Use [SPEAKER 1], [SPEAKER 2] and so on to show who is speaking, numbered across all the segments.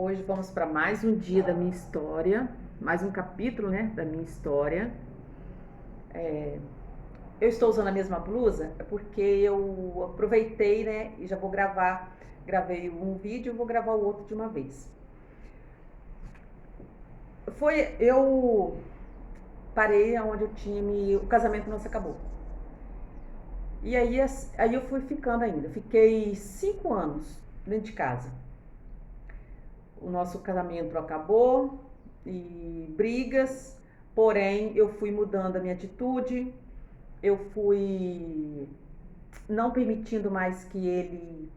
[SPEAKER 1] Hoje vamos para mais um dia da minha história, mais um capítulo, né, da minha história. Eu estou usando a mesma blusa porque eu aproveitei, né, e já vou gravar. Gravei um vídeo, vou gravar o outro de uma vez. Eu parei onde o casamento não se acabou. E aí eu fui ficando ainda. Fiquei 5 anos dentro de casa. O nosso casamento acabou e brigas, porém eu fui mudando a minha atitude, eu fui não permitindo mais que ele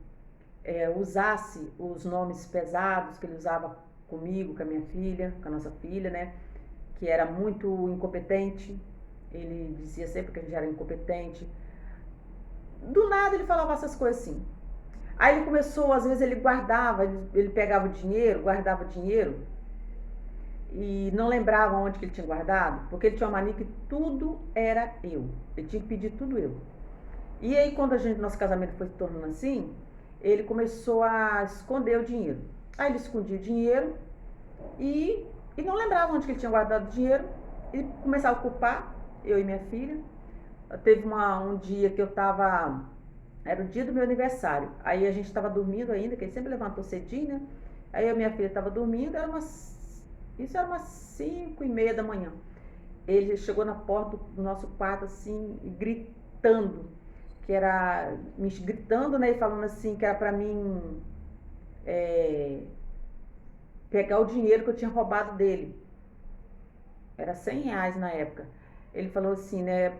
[SPEAKER 1] usasse os nomes pesados que ele usava comigo, com a minha filha, com a nossa filha, né? Que era muito incompetente. Ele dizia sempre que a gente era incompetente. Do nada ele falava essas coisas assim. Aí ele começou, às vezes ele guardava, ele pegava o dinheiro, guardava o dinheiro e não lembrava onde que ele tinha guardado, porque ele tinha uma mania que tudo era eu. Ele tinha que pedir tudo eu. E aí quando nosso casamento foi se tornando assim, ele começou a esconder o dinheiro. Aí ele escondia o dinheiro e, e não lembrava onde que ele tinha guardado o dinheiro e começava a culpar eu e minha filha. Teve um dia que era o dia do meu aniversário. Aí a gente estava dormindo ainda, que ele sempre levantou cedinho, né? Aí a minha filha estava dormindo, isso era umas 5:30 da manhã. Ele chegou na porta do nosso quarto assim, gritando, me gritando, né? E falando assim, que era pra mim pegar o dinheiro que eu tinha roubado dele. Era R$ 100 na época. Ele falou assim, né,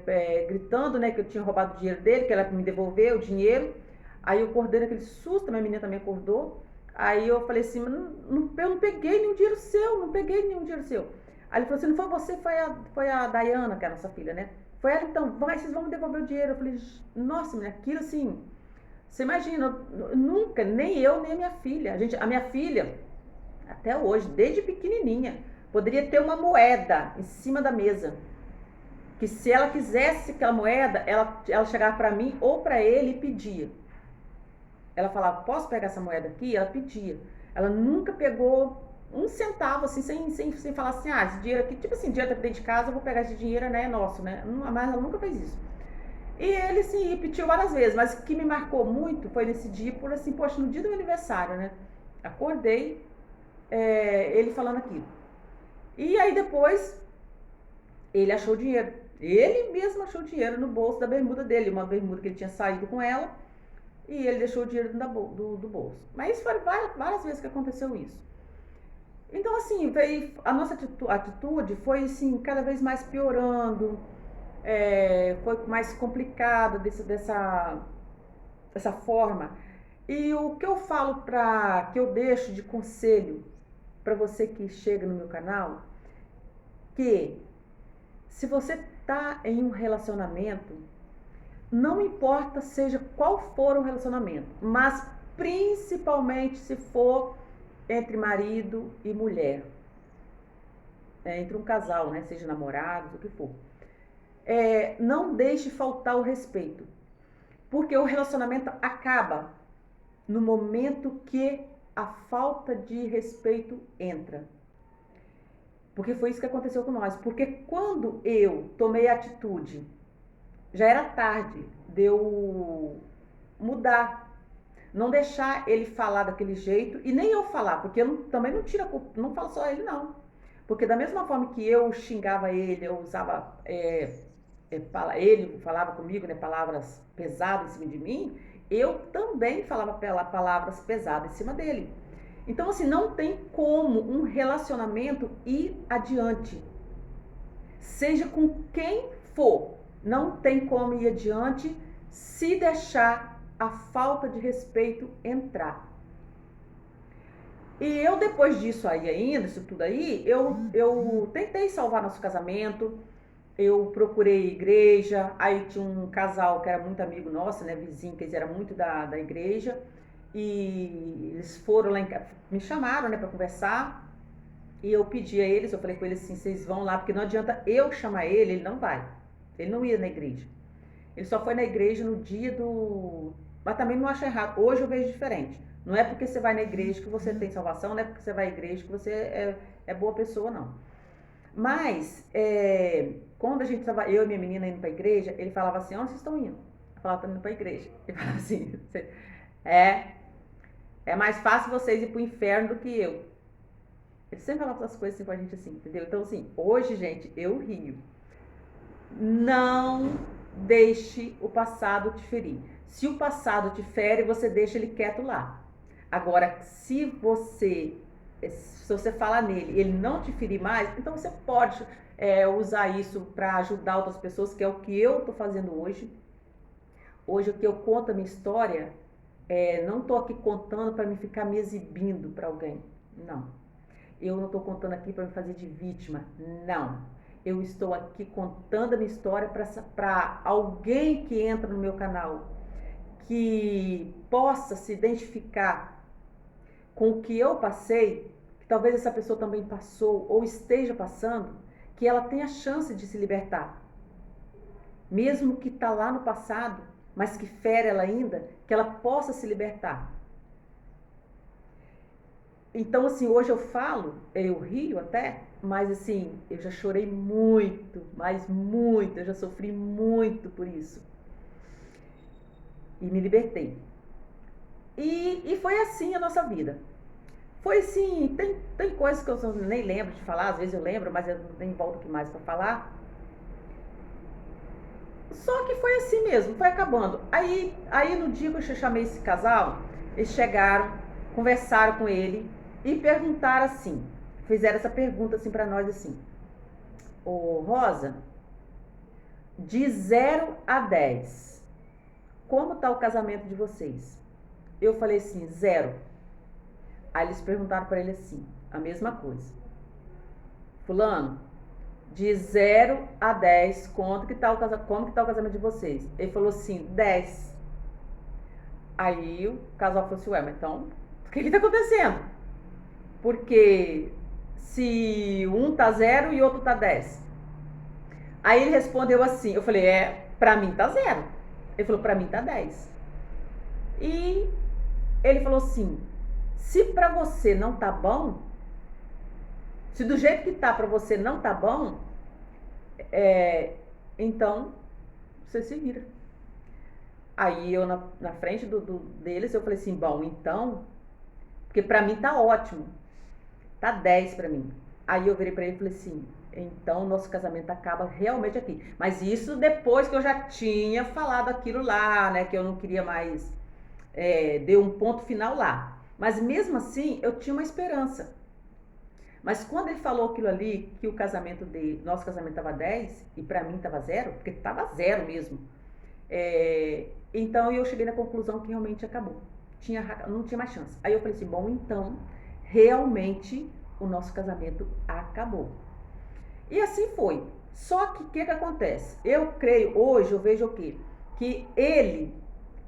[SPEAKER 1] gritando, né, que eu tinha roubado o dinheiro dele, que era pra me devolver o dinheiro. Aí eu acordei naquele susto, minha menina também acordou. Aí eu falei assim, eu não peguei nenhum dinheiro seu, não peguei nenhum dinheiro seu. Aí ele falou assim, não foi você, foi a Dayana, que é a nossa filha, né? Foi ela, então, vocês vão me devolver o dinheiro. Eu falei, nossa, menina, aquilo assim, você imagina, nunca, nem eu, nem a minha filha. A minha filha, até hoje, desde pequenininha, poderia ter uma moeda em cima da mesa, que se ela quisesse aquela moeda, ela chegava para mim ou para ele e pedia. Ela falava, posso pegar essa moeda aqui? Ela pedia. Ela nunca pegou um centavo, assim, sem falar assim, esse dinheiro aqui, tipo assim, dinheiro tá dentro de casa, eu vou pegar esse dinheiro, né, é nosso, né? Mas ela nunca fez isso. E ele, sim, repetiu várias vezes, mas o que me marcou muito foi nesse dia, por assim, poxa, no dia do meu aniversário, né? Acordei, ele falando aquilo. E aí depois, ele achou o dinheiro. Ele mesmo achou o dinheiro no bolso da bermuda dele, uma bermuda que ele tinha saído com ela, e ele deixou o dinheiro do bolso. Mas foram várias vezes que aconteceu isso. Então, assim, a nossa atitude foi, assim, cada vez mais piorando, foi mais complicada dessa forma. E o que eu falo que eu deixo de conselho para você que chega no meu canal, que se você tá em um relacionamento, não importa seja qual for o relacionamento, mas principalmente se for entre marido e mulher, entre um casal, né, seja namorados, o que for, não deixe faltar o respeito, porque o relacionamento acaba no momento que a falta de respeito entra. Porque foi isso que aconteceu com nós. Porque quando eu tomei a atitude, já era tarde de eu mudar, não deixar ele falar daquele jeito e nem eu falar, porque eu também não tiro a culpa, não falo só ele não. Porque da mesma forma que eu xingava ele, eu usava, ele falava comigo, né, palavras pesadas em cima de mim, eu também falava palavras pesadas em cima dele. Então, assim, não tem como um relacionamento ir adiante. Seja com quem for, não tem como ir adiante se deixar a falta de respeito entrar. E eu, depois disso aí ainda, isso tudo aí, eu tentei salvar nosso casamento, eu procurei igreja, aí tinha um casal que era muito amigo nosso, né, vizinho, que eles eram muito da igreja, e eles foram lá me chamaram, né, pra conversar, e eu pedi a eles, eu falei com eles assim, vocês vão lá, porque não adianta eu chamar ele não vai, ele não ia na igreja. Ele só foi na igreja no dia do... Mas também não acho errado, hoje eu vejo diferente. Não é porque você vai na igreja que você tem salvação, não é porque você vai à igreja que você é boa pessoa, não. Mas, quando a gente estava, eu e minha menina indo para a igreja, ele falava assim, onde vocês estão indo? Eu falava, estamos indo para a igreja. Ele falava assim, é, é mais fácil vocês ir para o inferno do que eu. Ele sempre falava essas coisas assim com a gente assim, entendeu? Então, assim, hoje, gente, eu rio. Não deixe o passado te ferir. Se o passado te fere, você deixa ele quieto lá. Agora, se você falar nele, ele não te ferir mais, então você pode usar isso para ajudar outras pessoas, que é o que eu estou fazendo hoje. Hoje, o que eu conto a minha história, não estou aqui contando para me ficar me exibindo para alguém. Não. Eu não estou contando aqui para me fazer de vítima. Não. Eu estou aqui contando a minha história para alguém que entra no meu canal, que possa se identificar com o que eu passei, que talvez essa pessoa também passou ou esteja passando, que ela tenha chance de se libertar. Mesmo que está lá no passado, mas que fere ela ainda, que ela possa se libertar. Então, assim, hoje eu falo, eu rio até, mas assim, eu já chorei muito, mas muito, eu já sofri muito por isso. E me libertei. E foi assim a nossa vida. Foi assim, tem coisas que eu nem lembro de falar, às vezes eu lembro, mas eu nem volto aqui mais para falar. Só que foi assim mesmo, foi acabando. Aí no dia que eu chamei esse casal, eles chegaram, conversaram com ele e perguntaram assim, fizeram essa pergunta assim para nós assim: ô Rosa, de 0 a 10, como tá o casamento de vocês? Eu falei assim, 0. Aí eles perguntaram para ele assim, a mesma coisa. Fulano, de 0 a 10, como que tá o casamento de vocês? Ele falou assim, 10. Aí o casal falou assim, ué, mas então, o que tá acontecendo? Porque se um tá 0 e outro tá 10. Aí ele respondeu assim, eu falei, pra mim tá 0. Ele falou, pra mim tá 10. E ele falou assim, se pra você não tá bom, se do jeito que tá pra você não tá bom, então você se vira. Aí eu na frente deles eu falei assim, bom, então, porque pra mim tá ótimo, tá 10 pra mim. Aí eu virei pra ele e falei assim, então nosso casamento acaba realmente aqui. Mas isso depois que eu já tinha falado aquilo lá, né, que eu não queria mais, deu um ponto final lá. Mas mesmo assim eu tinha uma esperança. Mas quando ele falou aquilo ali, que o casamento dele, nosso casamento tava 10 e pra mim tava 0, porque tava 0 mesmo. Então eu cheguei na conclusão que realmente acabou. Não tinha mais chance. Aí eu falei assim, bom, então realmente o nosso casamento acabou. E assim foi. Só que o que acontece? Eu creio, hoje eu vejo o quê? Que ele,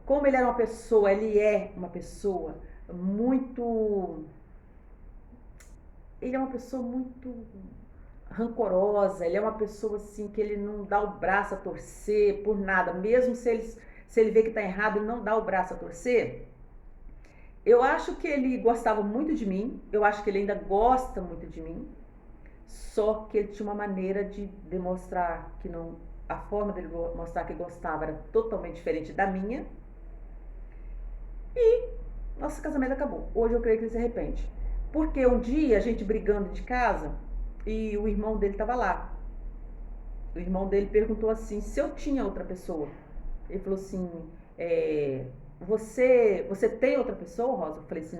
[SPEAKER 1] como ele era uma pessoa, ele é uma pessoa muito... Ele é uma pessoa muito rancorosa, ele é uma pessoa assim que ele não dá o braço a torcer por nada, mesmo se ele vê que está errado, ele não dá o braço a torcer. Eu acho que ele gostava muito de mim, eu acho que ele ainda gosta muito de mim, só que ele tinha uma maneira de demonstrar que não, a forma dele mostrar que gostava era totalmente diferente da minha. E nosso casamento acabou. Hoje eu creio que ele se arrepende. Porque um dia a gente brigando de casa e o irmão dele estava lá. O irmão dele perguntou assim se eu tinha outra pessoa. Ele falou assim, você tem outra pessoa, Rosa? Eu falei assim,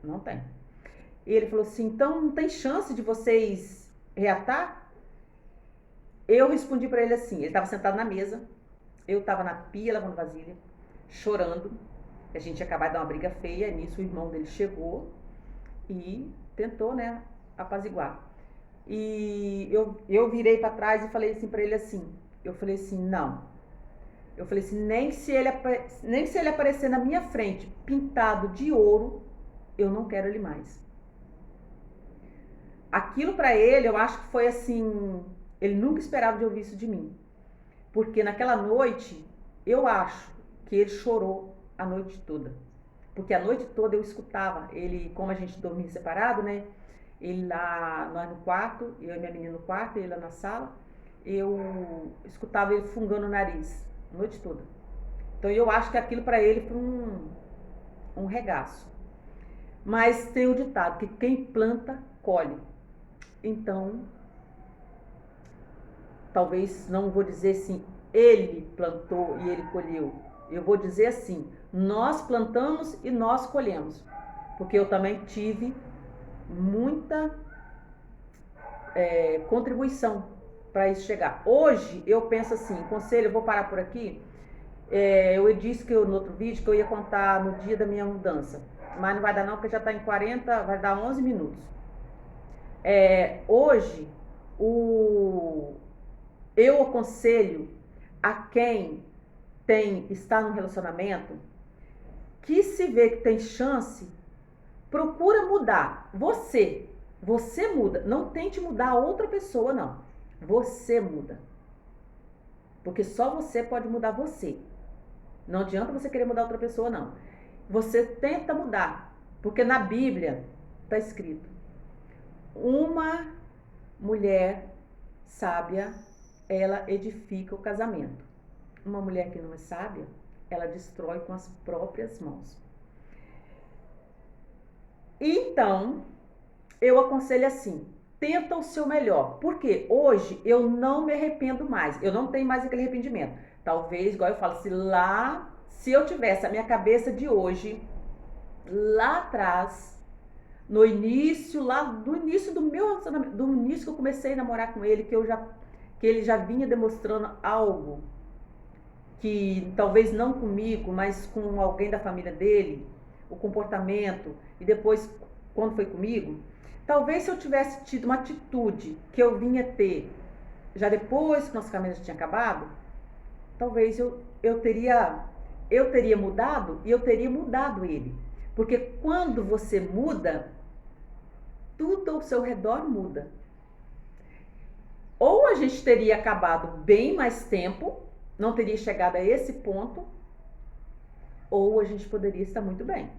[SPEAKER 1] não tem. E ele falou assim, então não tem chance de vocês reatar? Eu respondi para ele assim, ele estava sentado na mesa, eu estava na pia lavando vasilha, chorando. A gente tinha acabado de dar uma briga feia, nisso o irmão dele chegou e tentou, né, apaziguar. E eu virei para trás e falei assim para ele assim, eu falei assim, não. Eu falei assim, nem se ele aparecer na minha frente pintado de ouro, eu não quero ele mais. Aquilo para ele, eu acho que foi assim, ele nunca esperava de ouvir isso de mim. Porque naquela noite, eu acho que ele chorou a noite toda. porque a noite toda eu escutava ele, como a gente dormia separado, né? Ele lá, nós no quarto, eu e minha menina no quarto, ele lá na sala, eu escutava ele fungando o nariz a noite toda. Então eu acho que aquilo para ele foi um regaço. Mas tem o ditado que quem planta, colhe. Então, talvez não vou dizer assim, ele plantou e ele colheu. Eu vou dizer assim, nós plantamos e nós colhemos. Porque eu também tive muita contribuição para isso chegar. Hoje eu penso assim, conselho, eu vou parar por aqui. Eu disse que no outro vídeo que eu ia contar no dia da minha mudança, mas não vai dar não, porque já está em 40, vai dar 11 minutos. Hoje, eu aconselho a quem está num relacionamento, que se vê que tem chance, procura mudar. Você muda. Não tente mudar a outra pessoa, não. Você muda. Porque só você pode mudar você. Não adianta você querer mudar outra pessoa, não. Você tenta mudar. Porque na Bíblia está escrito: uma mulher sábia, ela edifica o casamento. Uma mulher que não é sábia, ela destrói com as próprias mãos. Então, eu aconselho assim, tenta o seu melhor. Porque hoje eu não me arrependo mais. Eu não tenho mais aquele arrependimento. Talvez, igual eu falo, se eu tivesse a minha cabeça de hoje, lá atrás, no início, do início do meu relacionamento, do início que eu comecei a namorar com ele, que ele já vinha demonstrando algo que talvez não comigo, mas com alguém da família dele, o comportamento, e depois quando foi comigo, talvez se eu tivesse tido uma atitude que eu vinha ter já depois que nosso caminho já tinha acabado, talvez eu teria mudado e eu teria mudado ele. Porque quando você muda, tudo ao seu redor muda. Ou a gente teria acabado bem mais tempo, não teria chegado a esse ponto, ou a gente poderia estar muito bem.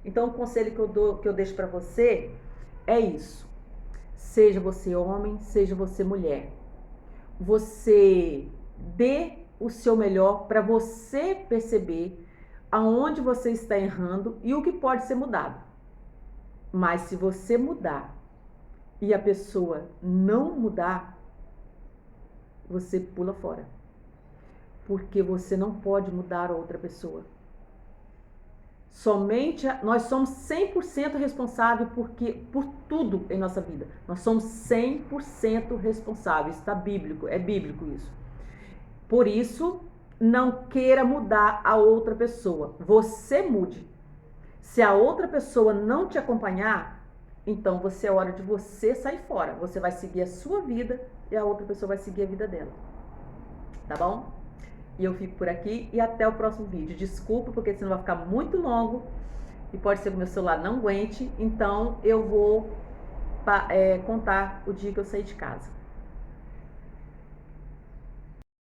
[SPEAKER 1] Então, o conselho que eu deixo para você é isso. Seja você homem, seja você mulher. Você dê o seu melhor para você perceber aonde você está errando e o que pode ser mudado. Mas se você mudar e a pessoa não mudar, você pula fora. Porque você não pode mudar a outra pessoa. Nós somos 100% responsáveis por tudo em nossa vida. Nós somos 100% responsáveis. Está bíblico, é bíblico isso. Por isso, não queira mudar a outra pessoa. Você mude. Se a outra pessoa não te acompanhar, então é hora de você sair fora. Você vai seguir a sua vida e a outra pessoa vai seguir a vida dela. Tá bom? E eu fico por aqui e até o próximo vídeo. Desculpa, porque senão vai ficar muito longo e pode ser que o meu celular não aguente. Então eu vou contar o dia que eu saí de casa.